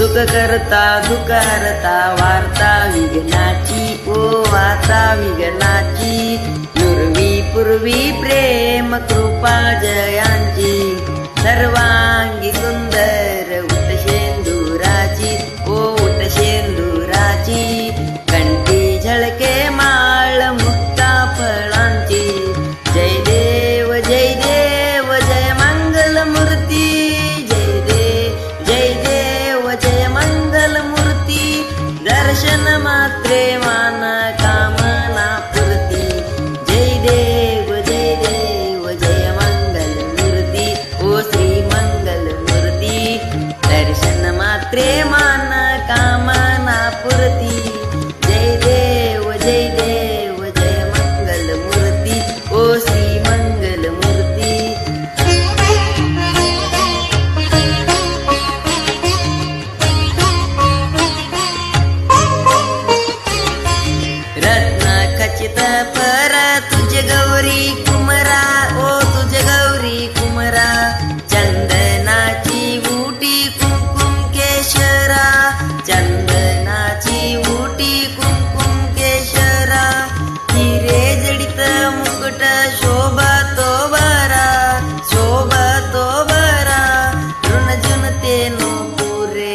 सुख करता दुःख हरता वार्ता विघ्नाची ओ वार्ता विघ्नाची नुरवी पूर्वी प्रेम कृपा जयांची सर्वांगी सुंदर उटशेंदुराची ओ उटशेंदुराची कंठी झळके माळ मुक्ता फळांची जय देव जय देव जय मंगल मूर्ती जय देव जय मंगल मूर्ती दर्शन मात्रे मान कामना पूर्ती जय देव जय मंगल मूर्ती ओ श्री मंगल मूर्ती दर्शन मात्रे मान कामना पूर्ती जय देव जय मंगल मूर्ती ओ श्री मंगल मूर्ती रत्न खचित पर तुझे गौरी कुमरा ओ तुझे गौरी कुमरा चंदनाची उटी कुंकुम केशरा चंदनाची उटी कुंकुम केशरा हिरे जडित मुकुट शोभा तो बरा ऋण जुनते नो पुरे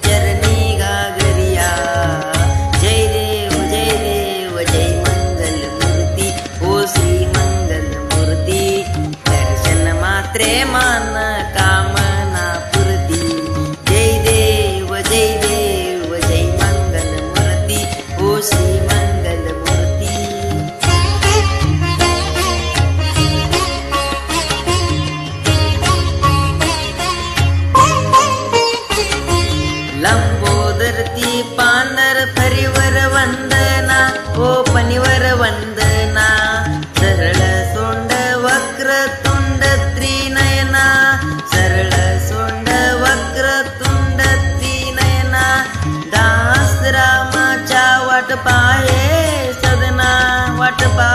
चरणी गागरिया जय देव जय मंगल मूर्ती ओ श्री मंगल मूर्ती दर्शन मात्रे मान कामना पूर्ती जय देव जय मंगल मूर्ती ओ श्री मंगल मूर्ती लंबोदरती पानर फरीवर वंदना ओ पनीवर वंदना सरळ सोंड वक्र तुंड त्रिनयना सरळ सोंड वक्र तुंड त्रिनयना दास रामाच्या वाट पाहे सदना वाट पाहे